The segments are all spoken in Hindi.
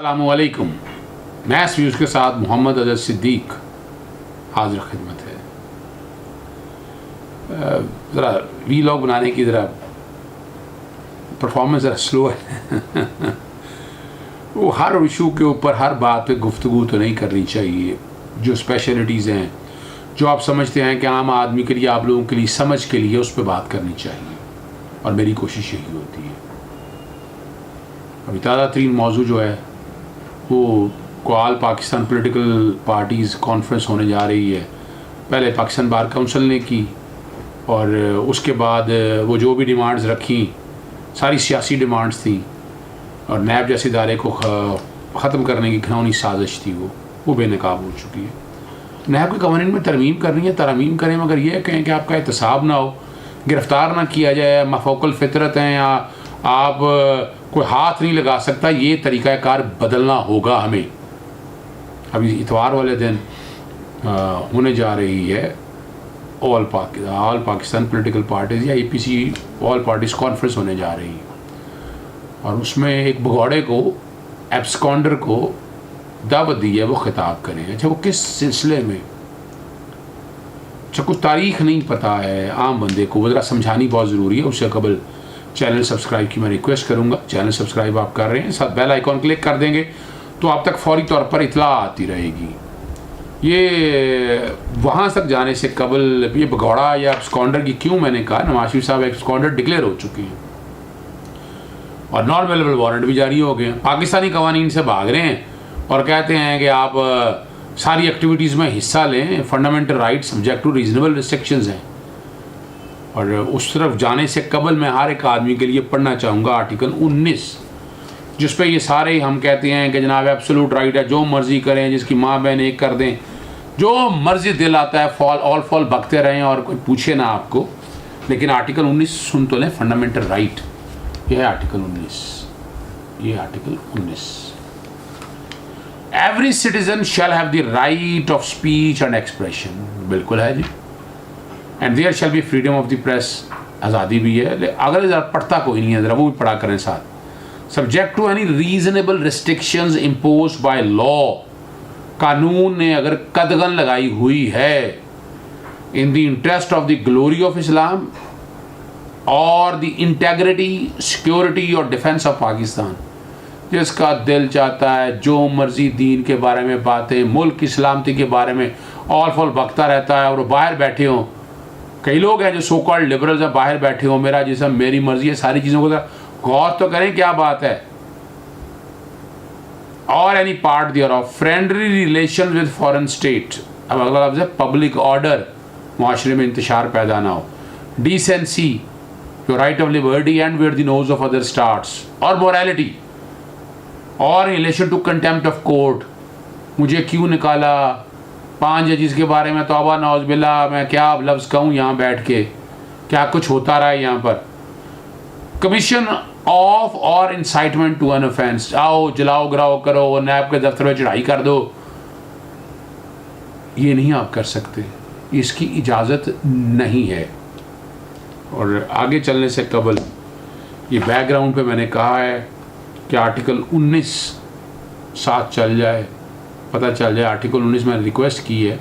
अस्सलामुअलैकुम। मैथ्स व्यूज़ के साथ मोहम्मद अजहर सिद्दीक हाजिर खिदमत है। ज़रा वीलॉग बनाने की ज़रा परफॉर्मेंस ज़रा स्लो है वो हर इशू के ऊपर हर बात पे गुफ्तगू तो नहीं करनी चाहिए। जो स्पेशलिटीज़ हैं, जो आप समझते हैं कि आम आदमी के लिए, आप लोगों के लिए समझ के लिए, उस पर बात करनी चाहिए और मेरी कोशिश यही होती है। अभी ताज़ा तरीन मौजू जो है वो all Pakistan political parties conference होने जा रही है। पहले पाकिस्तान बार काउंसिल ने की और उसके बाद वो जो भी डिमांड्स रखी सारी सियासी डिमांड्स थी और नैब जैसे इदारे को ख़त्म करने की घिनौनी साजिश थी वो बेनकाब हो चुकी है। नैब के कवानीन में तरमीम करनी है, तरमीम करें, मगर ये कहें कि आपका एहतसाब ना हो, गिरफ़्तार ना किया जाए, मफौकल फितरत हैं या आप कोई हाथ नहीं लगा सकता, ये तरीक़ाकार बदलना होगा हमें। अभी इतवार वाले दिन होने जा रही है ऑल पाकिस्तान पॉलिटिकल पार्टीज़ या APC ऑल पार्टीज़ कॉन्फ्रेंस होने जा रही है और उसमें एक भगौड़े को, एब्सकॉन्डर को दावत दी है वो ख़िताब करें। अच्छा, वो किस सिलसिले में? अच्छा, कुछ तारीख़ नहीं पता है आम बंदे को, वो ज़रा समझानी बहुत ज़रूरी है। उससे कबल चैनल सब्सक्राइब की मैं रिक्वेस्ट करूँगा। चैनल सब्सक्राइब आप कर रहे हैं, साथ बेल आइकॉन क्लिक कर देंगे तो आप तक फौरी तौर पर इतला आती रहेगी। ये वहाँ तक जाने से कबल ये भगौड़ा या एब्सकॉन्डर की क्यों मैंने कहा, नवाज शरीफ साहब एब्सकॉन्डर डिक्लेयर हो चुके हैं और नॉन अवेलेबल वारंट भी जारी हो गए हैं। पाकिस्तानी कवानीन से भाग रहे हैं और कहते हैं कि आप सारी एक्टिविटीज़ में हिस्सा लें, fundamental right subject to reasonable restrictions हैं। और उस तरफ जाने से कबल मैं हर एक आदमी के लिए पढ़ना चाहूँगा आर्टिकल 19, जिस पे ये सारे हम कहते हैं कि जनाब एब्सोल्यूट राइट है, जो मर्ज़ी करें, जिसकी माँ बहन एक कर दें, जो मर्ज़ी दिल आता है फॉल बकते रहें और कोई पूछे ना आपको। लेकिन आर्टिकल 19 सुन तो लें, फंडामेंटल राइट, यह है आर्टिकल 19। ये article 19, every citizen shall have the right of speech and expression, बिल्कुल है जी। And there shall be freedom of the press, आज़ादी भी है। अगर ज़रा पढ़ता कोई नहीं है, ज़रा वो भी पढ़ा करें साथ। Subject to any reasonable restrictions impose by law, कानून ने अगर कदगन लगाई हुई है in the interest of the glory of Islam और द इंटेग्रिटी, सिक्योरिटी और डिफेंस ऑफ पाकिस्तान। जिसका दिल चाहता है जो मर्जी दीन के बारे में बातें, मुल्क की सलामती के बारे में ऑल फॉल बकता रहता है और वो बाहर बैठे हों। कई लोग हैं जो सो कॉल्ड लिबरल्स हैं, बाहर बैठे हों, मेरा जिसम मेरी मर्जी है, सारी चीज़ों को गौर तो करें क्या बात है। और any part thereof friendly relation with foreign state, अब अगला लफ्ज़ है पब्लिक ऑर्डर, माशरे में इंतशार पैदा ना हो, decency, your right of liberty and where the nose of other starts, और मोरालिटी, और in relation to contempt of court, मुझे क्यों निकाला, 5 जजिस के बारे में तौबा नौज़ बिल्ला, मैं क्या लफ्ज़ कहूँ यहाँ बैठ के, क्या कुछ होता रहा है यहाँ पर। कमीशन ऑफ और इंसाइटमेंट टू एन ऑफेंस, आओ जलाओ गिराओ करो, नैब के दफ्तर में चढ़ाई कर दो, ये नहीं आप कर सकते, इसकी इजाज़त नहीं है। और आगे चलने से कबल ये बैकग्राउंड पे मैंने कहा है कि आर्टिकल 19 साथ चल जाए, पता चल जाए। आर्टिकल 19 मैंने रिक्वेस्ट की है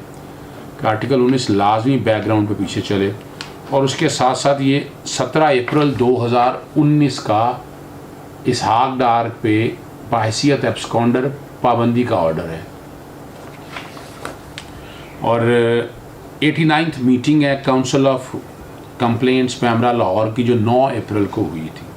कि आर्टिकल 19 लाजमी बैकग्राउंड पे पीछे चले और उसके साथ साथ ये 17 अप्रैल 2019 का इसहाक डार पे बहैसियत एब्सकॉन्डर पाबंदी का ऑर्डर है। और 89th मीटिंग है council of complaints PEMRA Lahore की, जो 9 अप्रैल को हुई थी।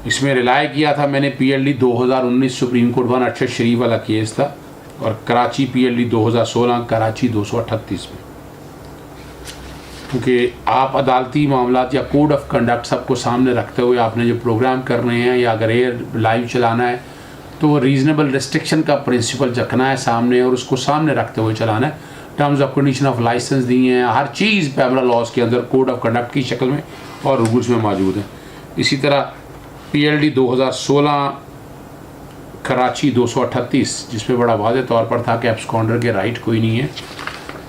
इसमें रिलाय किया था मैंने PLD 2019 सुप्रीम कोर्ट 1 अरशद शरीफ वाला केस था, और कराची PLD 2016 कराची 238 में, क्योंकि आप अदालती मामलात या कोड ऑफ कंडक्ट सबको सामने रखते हुए आपने जो प्रोग्राम करने हैं या अगर एयर लाइव चलाना है तो वो रीजनेबल रिस्ट्रिक्शन का प्रिंसिपल रखना है सामने और उसको सामने रखते हुए चलाना है। Terms of condition of license दी हैं, हर चीज़ पैमरा लॉज के अंदर कोड ऑफ कंडक्ट की शक्ल में और रूल्स में मौजूद है। इसी तरह PLD 2016 कराची 238, जिसमें बड़ा वाज़े तौर पर था कि एब्सकॉन्डर के राइट कोई नहीं है,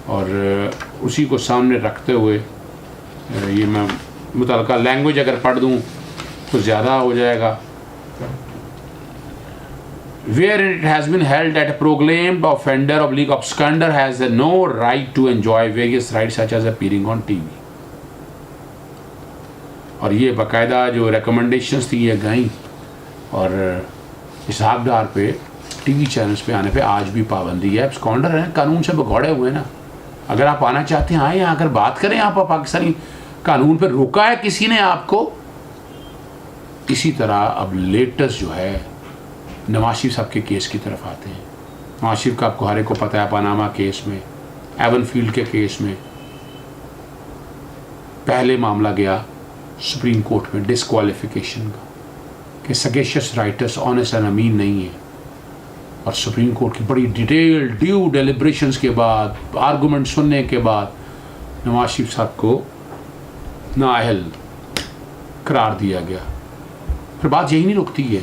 और उसी को सामने रखते हुए ये मैं मुतल्लिका लैंग्वेज अगर पढ़ दूँ तो ज़्यादा हो जाएगा। where it has been held that a proclaimed offender oblique absconder has no right to enjoy various rights such as appearing on TV. और ये बाकायदा जो रिकमेंडेशंस थी ये गई और इसहाकडार पे टीवी चैनल्स पे आने पे आज भी पाबंदी है। एब्सकॉन्डर हैं, कानून से भगौड़े हुए ना। अगर आप आना चाहते हैं आए, यहाँ अगर बात करें, आप पाकिस्तानी कानून पे रोका है किसी ने आपको। इसी तरह अब लेटेस्ट जो है नवाज शरीफ साहब के केस की तरफ आते हैं। नवाज शरीफ का आपको हर एक को पता है, पनामा केस में, एवन फील्ड के केस में पहले मामला गया सुप्रीम कोर्ट में डिस्क्वालिफिकेशन का कि सगेशियस राइटर्स ऑनेस्ट एंड अमीन नहीं है। और सुप्रीम कोर्ट की बड़ी डिटेल ड्यू डेलिब्रेशंस के बाद, आर्गूमेंट सुनने के बाद नवाज शरीफ साहब को नाअहल करार दिया गया। फिर बात यही नहीं रुकती है।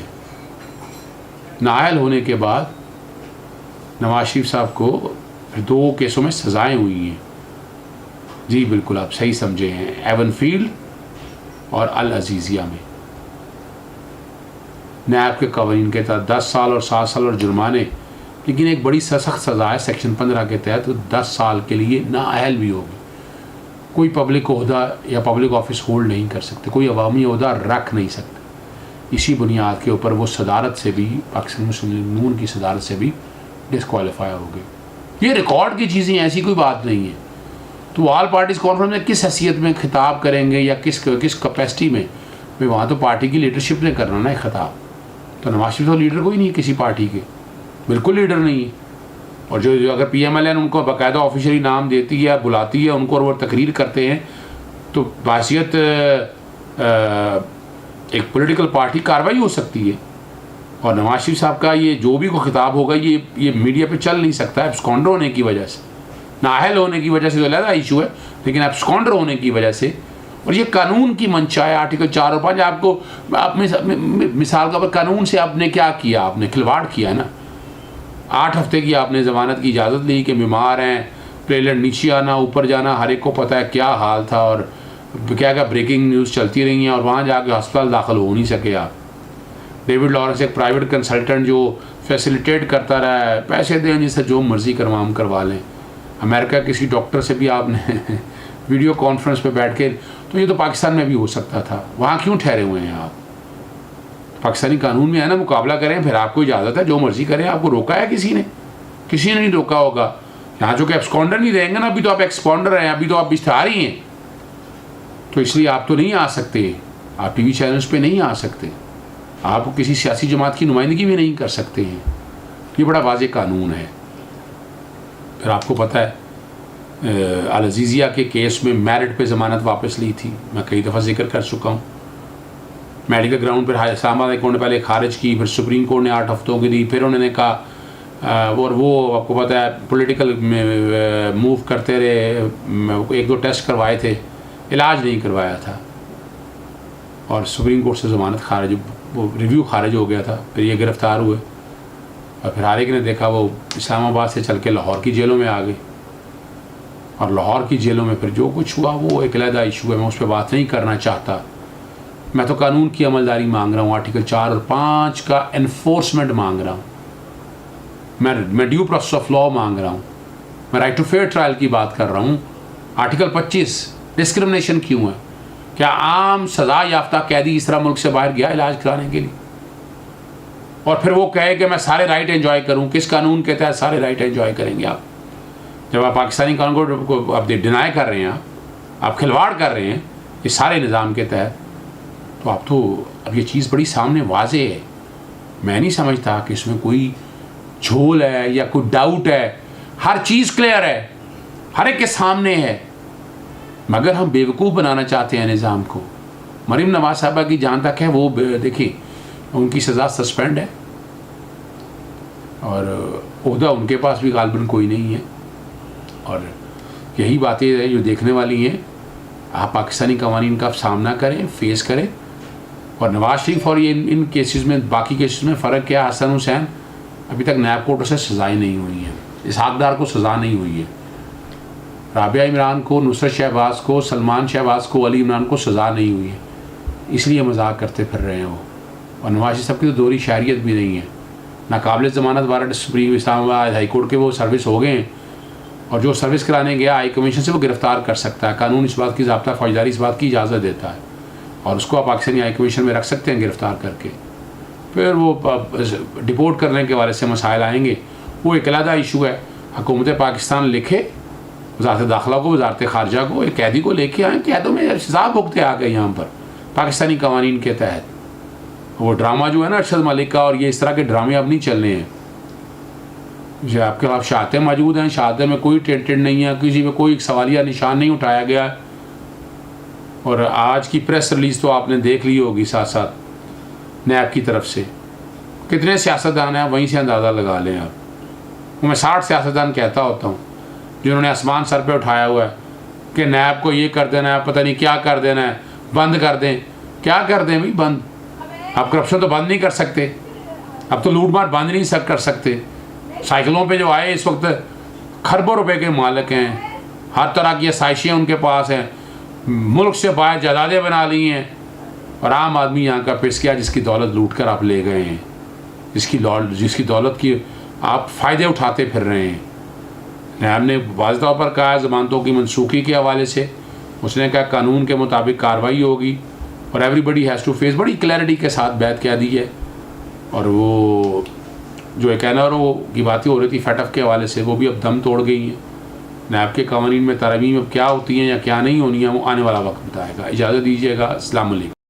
नाअहल होने के बाद नवाज शरीफ साहब को फिर 2 केसों में सज़ाएं हुई हैं। जी बिल्कुल, आप सही समझे हैं, एवन फील्ड और अल अजीज़िया में। नैब के कवानीन के तहत 10 साल और 7 साल और जुर्माने, लेकिन एक बड़ी सख्त सज़ा है सेक्शन 15 के तहत, तो 10 साल के लिए नाअहल भी होगी। कोई पब्लिक ओहदा या पब्लिक ऑफिस होल्ड नहीं कर सकते, कोई अवामी ओहदा रख नहीं सकते। इसी बुनियाद के ऊपर वो सदारत से भी, पाकिस्तान मुस्लिम लीग नून की सदारत से भी डिस्क्वालीफाई हो गए। ये रिकॉर्ड की चीज़ें, ऐसी कोई बात नहीं है। तो ऑल पार्टीज़ कॉन्फ्रेंस में किस हैसियत में खिताब करेंगे या किस कैपेसिटी में, भाई वहाँ तो पार्टी की लीडरशिप ने करना ना खिताब। तो नवाज शरीफ तो लीडर कोई नहीं है किसी पार्टी के, बिल्कुल लीडर नहीं है। और जो अगर PMLN उनको बाकायदा ऑफिशियली नाम देती है, बुलाती है उनको और वो तकरीर करते हैं, तो बासियत एक पॉलिटिकल पार्टी कार्रवाई हो सकती है। और नवाज शरीफ साहब का ये जो भी को खिताब होगा ये मीडिया पे चल नहीं सकता एब्सकॉन्डर होने की वजह से। नाअहल होने की वजह से तो अलग इशू है, लेकिन एब्सकॉन्डर होने की वजह से। और ये कानून की मंशा है, आर्टिकल 4 और 5। आपको आप मिसाल का कानून से आपने क्या किया, आपने खिलवाड़ किया है ना। 8 हफ्ते की आपने ज़मानत की इजाज़त ली कि बीमार हैं, प्लेलेट नीचे आना ऊपर जाना, हर एक को पता है क्या हाल था और क्या क्या ब्रेकिंग न्यूज़ चलती रही हैं, और वहाँ जाके अस्पताल दाखिल हो नहीं सके आप। डेविड लॉरेंस एक प्राइवेट कंसल्टेंट जो फैसिलिटेट करता रहा है, पैसे दें जिससे जो मर्ज़ी करवा लें। अमेरिका किसी डॉक्टर से भी आपने वीडियो कॉन्फ्रेंस पे बैठ के, तो ये तो पाकिस्तान में भी हो सकता था। वहाँ क्यों ठहरे हुए हैं आप? पाकिस्तानी कानून में है ना, मुकाबला करें, फिर आपको इजाज़त है, जो मर्ज़ी करें। आपको रोका है किसी ने? किसी ने नहीं रोका होगा। यहाँ जो कि एब्सकॉन्डर नहीं रहेंगे ना, अभी तो आप एक्सपॉन्डर हैं, अभी तो आप इश्तहार ही हैं, तो इसलिए आप तो नहीं आ सकते, आप टीवी चैनल्स पे नहीं आ सकते, आप किसी सियासी जमात की नुमाइंदगी भी नहीं कर सकते हैं। ये बड़ा वाज़ेह कानून है। फिर आपको पता है अल अजीज़िया के केस में मेरिट पे ज़मानत वापस ली थी, मैं कई दफ़ा जिक्र कर चुका हूँ। मेडिकल ग्राउंड पर इस्लामाबाद हाई कोर्ट ने पहले खारिज की, फिर सुप्रीम कोर्ट ने 8 हफ्तों की दी, फिर उन्होंने कहा, और वो आपको पता है पॉलिटिकल मूव करते रहे। 1-2 टेस्ट करवाए थे, इलाज नहीं करवाया था, और सुप्रीम कोर्ट से ज़मानत खारिज, वो रिव्यू खारिज हो गया था। फिर ये गिरफ़्तार हुए और फिर हर एक ने देखा वो इस्लामाबाद से चल के लाहौर की जेलों में आ गए। और लाहौर की जेलों में फिर जो कुछ हुआ वो एक अलग इशू है, मैं उस पर बात नहीं करना चाहता। मैं तो कानून की अमलदारी मांग रहा हूँ, आर्टिकल 4 और 5 का एनफोर्समेंट मांग रहा हूँ, मैं ड्यू प्रोसेस ऑफ लॉ मांग रहा हूँ, मैं राइट टू फेयर ट्रायल की बात कर रहा हूँ। आर्टिकल 25 डिस्क्रिमिनेशन क्यों है? क्या आम सज़ा याफ्ता कैदी इस तरह मुल्क से बाहर गया इलाज कराने के लिए, और फिर वो कहे कि मैं सारे राइट एंजॉय करूँ? किस कानून के तहत सारे राइट एंजॉय करेंगे आप? जब आप पाकिस्तानी कानून को आप डिनाई कर रहे हैं, आप खिलवाड़ कर रहे हैं इस सारे निज़ाम के तहत, तो आप तो अब ये चीज़ बड़ी सामने वाज़ेह है। मैं नहीं समझता कि इसमें कोई झोल है या कोई डाउट है, हर चीज़ क्लियर है, हर एक के सामने है, मगर हम बेवकूफ़ बनाना चाहते हैं निज़ाम को। मरीम नवाज साहबा की जहाँ तक है वो देखिए, उनकी सज़ा सस्पेंड है और ओहदा उनके पास भी गालबन कोई नहीं है, और यही बातें जो देखने वाली हैं। आप पाकिस्तानी कवानीन का सामना करें, फेस करें। और नवाज शरीफ और ये इन केसेस में, बाकी केसेस में फ़र्क क्या? हसन हुसैन अभी तक नैब कोर्टों से सज़ाएँ नहीं हुई हैं, इसहाकडार को सज़ा नहीं हुई है, राबिया इमरान को, नुसरत शहबाज को, सलमान शहबाज को, अली इमरान को सज़ा नहीं हुई है, इसलिए मजाक करते फिर रहे हैं वो। और नवाज शरीफ साहब की तो दोहरी शायरियत भी नहीं है, नाकाबिल ज़मानत warrant supreme Islamabad high court के वो सर्विस हो गए हैं, और जो सर्विस कराने गया हाई कमीशन से वो गिरफ़्तार कर सकता है। कानून इस बात की, ज़ाब्ता फ़ौजदारी इस बात की इजाज़त देता है, और उसको आप पाकिस्तानी हाई कमीशन में रख सकते हैं गिरफ़्तार करके। फिर वो डिपोर्ट करने के वाले से मसाइल आएंगे, वो एक अलग इशू है। हुकूमत पाकिस्तान लिखे वज़ारत दाखिला को, वज़ारत ख़ारजा को, एक कैदी को लेके आएँ, कैदों में सज़ा भुगते आ गए यहाँ पर पाकिस्तानी कवानीन के तहत। वो ड्रामा जो है ना अरशद मलिक का, और ये इस तरह के ड्रामे अब नहीं चलने हैं। जो आपके खिलाफ शहादतें मौजूद हैं, शहादत में कोई टेंटेड नहीं है, किसी में कोई सवालिया निशान नहीं उठाया गया। और आज की प्रेस रिलीज़ तो आपने देख ली होगी साथ साथ नैब की तरफ से, कितने सियासतदान हैं, वहीं से अंदाज़ा लगा लें आप। मैं 60 सियासतदान कहता होता हूँ जिन्होंने आसमान सर पे उठाया हुआ है कि नैब को ये कर देना है, पता नहीं क्या कर देना है, बंद कर दें। क्या कर दें भाई बंद? आप करप्शन तो बंद नहीं कर सकते, अब तो लूट मार बंद नहीं कर सकते। साइकिलों पे जो आए इस वक्त खरबों रुपए के मालिक हैं, हर तरह की आसाइशें उनके पास हैं, मुल्क से बाहर जायदादें बना ली हैं, और आम आदमी यहाँ का पिस किया जिसकी दौलत लूट कर आप ले गए हैं, जिसकी दौलत की आप फ़ायदे उठाते फिर रहे हैं। नैब ने वाज़ तौर पर कहा ज़मानतों की मनसूखी के हवाले से, उसने कहा कानून के मुताबिक कार्रवाई होगी, और एवरीबडी हैज़ टू फेस, बड़ी क्लैरिटी के साथ बात कह दी है। और वो जो एक एनआरओ की बातें हो रही थी फैटफ के हवाले से, वो भी अब दम तोड़ गई हैं। नैब के कवानीन में तरमीम अब क्या होती हैं या क्या नहीं होनी है, वो आने वाला वक्त बताएगा। इजाज़त दीजिएगा। अस्सलाम वालेकुम।